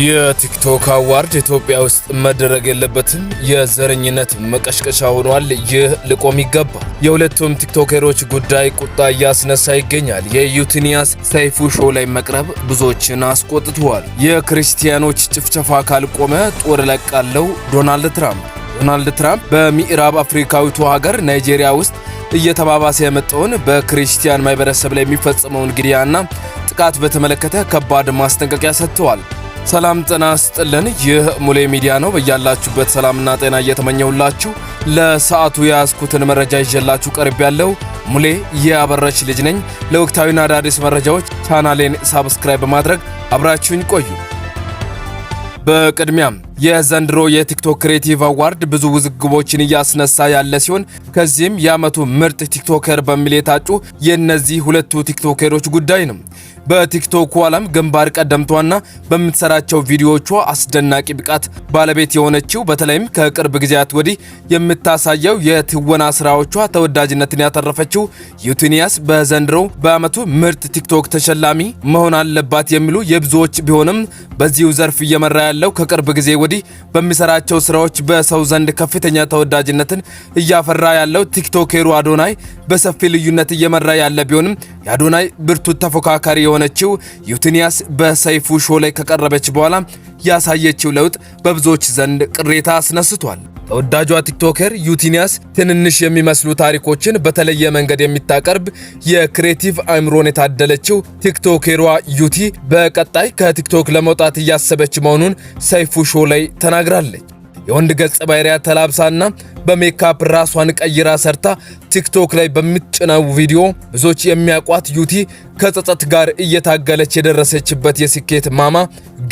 የቲክቶክ አዋርድ ኢትዮጵያ ውስጥ መደረግ የለበትም የዘረኝነት መቀሽቀሻ ሆኗል። ይህ ሊቆም ይገባል። የሁለቱም ቲክቶከሮች ጉዳይ ቁጣ እያስነሳ ይገኛል። የዩቲኒያስ ሰይፉ ሾው ላይ መቅረብ ብዙዎችን አስቆጥቷል። የክርስቲያኖች ጭፍጨፋ ካልቆመ ጦር እለቃለሁ ዶናልድ ትራምፕ በምዕራብ አፍሪካዊቱ ሀገር ናይጄሪያ ውስጥ እየተባባሰ የመጣውን በክርስቲያን ማህበረሰብ ላይ የሚፈጸመውን ግድያና ጥቃት በተመለከተ ከባድ ማስጠንቀቂያ ሰጥተዋል። ሰላም ጤና ይስጥልን። ይህ ሙሌ ሚዲያ ነው። በያላችሁበት ሰላምና ጤና እየተመኘሁላችሁ ለሰዓቱ ያስኩትን መረጃ ይዤላችሁ ቀርቤያለሁ። ሙሌ የአበረች ልጅ ነኝ። ለወቅታዊና አዳዲስ መረጃዎች ቻናሌን ሳብስክራይብ በማድረግ አብራችሁኝ ቆዩ። በቅድሚያም የዘንድሮ የቲክቶክ ክሬቲቭ አዋርድ ብዙ ውዝግቦችን እያስነሳ ያለ ሲሆን ከዚህም የዓመቱ ምርጥ ቲክቶከር በሚል የታጩ የእነዚህ ሁለቱ ቲክቶከሮች ጉዳይ ነው። በቲክቶክ ዓለም ግንባር ቀደምቷና በምትሰራቸው ቪዲዮዎቿ አስደናቂ ብቃት ባለቤት የሆነችው በተለይም ከቅርብ ጊዜያት ወዲህ የምታሳየው የትወና ስራዎቿ ተወዳጅነትን ያተረፈችው ዩቲኒያስ በዘንድሮ በዓመቱ ምርጥ ቲክቶክ ተሸላሚ መሆን አለባት የሚሉ የብዙዎች ቢሆንም በዚሁ ዘርፍ እየመራ ያለው ከቅርብ ጊዜ ወዲህ በሚሰራቸው ስራዎች በሰው ዘንድ ከፍተኛ ተወዳጅነትን እያፈራ ያለው ቲክቶከሩ አዶናይ በሰፊ ልዩነት እየመራ ያለ ቢሆንም የአዶናይ ብርቱ ተፎካካሪ የሆነችው ዩቲኒያስ በሰይፉ ሾው ላይ ከቀረበች በኋላ ያሳየችው ለውጥ በብዙዎች ዘንድ ቅሬታ አስነስቷል። ተወዳጇ ቲክቶከር ዩቲኒያስ ትንንሽ የሚመስሉ ታሪኮችን በተለየ መንገድ የሚታቀርብ የክሬቲቭ አእምሮን የታደለችው ቲክቶከሯ ዩቲ በቀጣይ ከቲክቶክ ለመውጣት እያሰበች መሆኑን ሰይፉ ሾው ላይ ተናግራለች። የወንድ ገጸ ባህሪያት ተላብሳና በሜካፕ ራሷን ቀይራ ሰርታ ቲክቶክ ላይ በምትጭነው ቪዲዮ ብዙዎች የሚያውቋት ዩቲ ከጸጸት ጋር እየታገለች የደረሰችበት የስኬት ማማ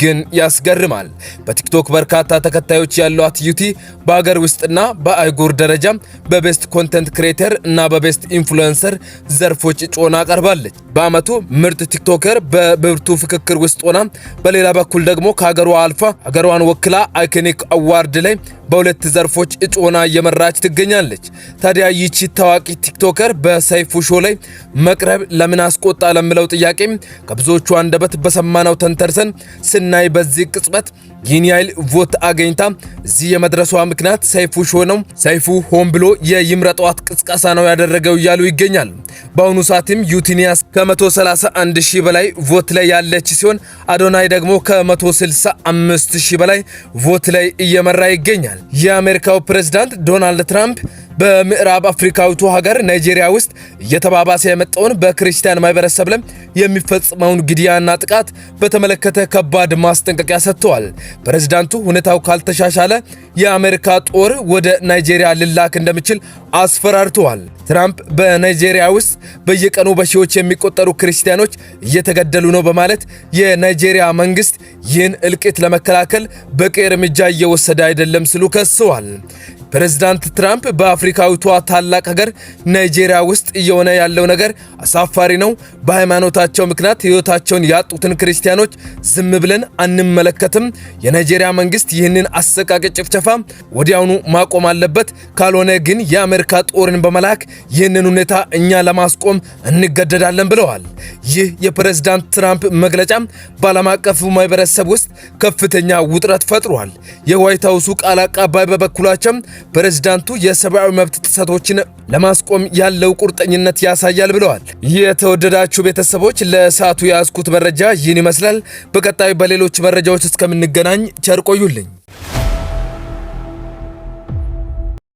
ግን ያስገርማል። በቲክቶክ በርካታ ተከታዮች ያሏት ዩቲ በአገር ውስጥና በአህጉር ደረጃ በቤስት ኮንተንት ክሬተር እና በቤስት ኢንፍሉዌንሰር ዘርፎች ጮና ቀርባለች። በዓመቱ ምርጥ ቲክቶከር በብርቱ ፍክክር ውስጥ ሆና በሌላ በኩል ደግሞ ከሀገሯ አልፋ ሀገሯን ወክላ አይኮኒክ አዋርድ ላይ በሁለት ዘርፎች እጮና እየመራች ትገኛለች። ታዲያ ይቺ ታዋቂ ቲክቶከር በሰይፉ ሾው ላይ መቅረብ ለምን አስቆጣ ለምለው ጥያቄ ከብዙዎቹ አንደበት በሰማነው ተንተርሰን ስናይ በዚህ ቅጽበት ይህን ያህል ቮት አገኝታ እዚህ የመድረሷ ምክንያት ሰይፉ ሾው ነው፣ ሰይፉ ሆን ብሎ የይምረጧት ቅስቀሳ ነው ያደረገው እያሉ ይገኛል። በአሁኑ ሰዓትም ዩቲኒያስ ከ131 ሺህ በላይ ቮት ላይ ያለች ሲሆን አዶናይ ደግሞ ከ165 ሺህ በላይ ቮት ላይ እየመራ ይገኛል። የአሜሪካው ፕሬዝዳንት ዶናልድ ትራምፕ በምዕራብ አፍሪካዊቱ ሀገር ናይጄሪያ ውስጥ እየተባባሰ የመጣውን በክርስቲያን ማህበረሰብ ላይ የሚፈጽመውን ግድያና ጥቃት በተመለከተ ከባድ ማስጠንቀቂያ ሰጥተዋል። ፕሬዝዳንቱ ሁኔታው ካልተሻሻለ የአሜሪካ ጦር ወደ ናይጄሪያ ሊላክ እንደሚችል አስፈራርተዋል። ትራምፕ በናይጄሪያ ውስጥ በየቀኑ በሺዎች የሚቆጠሩ ክርስቲያኖች እየተገደሉ ነው በማለት የናይጄሪያ መንግስት ይህን እልቂት ለመከላከል በቂ እርምጃ እየወሰደ አይደለም ሲሉ ከሰዋል። ፕሬዝዳንት ትራምፕ በአፍሪካዊቷ ታላቅ ሀገር ናይጄሪያ ውስጥ እየሆነ ያለው ነገር አሳፋሪ ነው፣ በሃይማኖታቸው ምክንያት ህይወታቸውን ያጡትን ክርስቲያኖች ዝም ብለን አንመለከትም፣ የናይጄሪያ መንግስት ይህንን አሰቃቂ ጭፍጨፋ ወዲያውኑ ማቆም አለበት፣ ካልሆነ ግን የአሜሪካ ጦርን በመላክ ይህንን ሁኔታ እኛ ለማስቆም እንገደዳለን ብለዋል። ይህ የፕሬዝዳንት ትራምፕ መግለጫ በዓለም አቀፉ ማህበረሰብ ውስጥ ከፍተኛ ውጥረት ፈጥሯል። የዋይት ሃውሱ ቃል አቀባይ በበኩላቸው ፕሬዝዳንቱ የሰብአዊ መብት ጥሰቶችን ለማስቆም ያለው ቁርጠኝነት ያሳያል ብለዋል። የተወደዳችሁ ቤተሰቦች ለሰዓቱ ያስኩት መረጃ ይህን ይመስላል። በቀጣይ በሌሎች መረጃዎች እስከምንገናኝ ቸር ቆዩልኝ።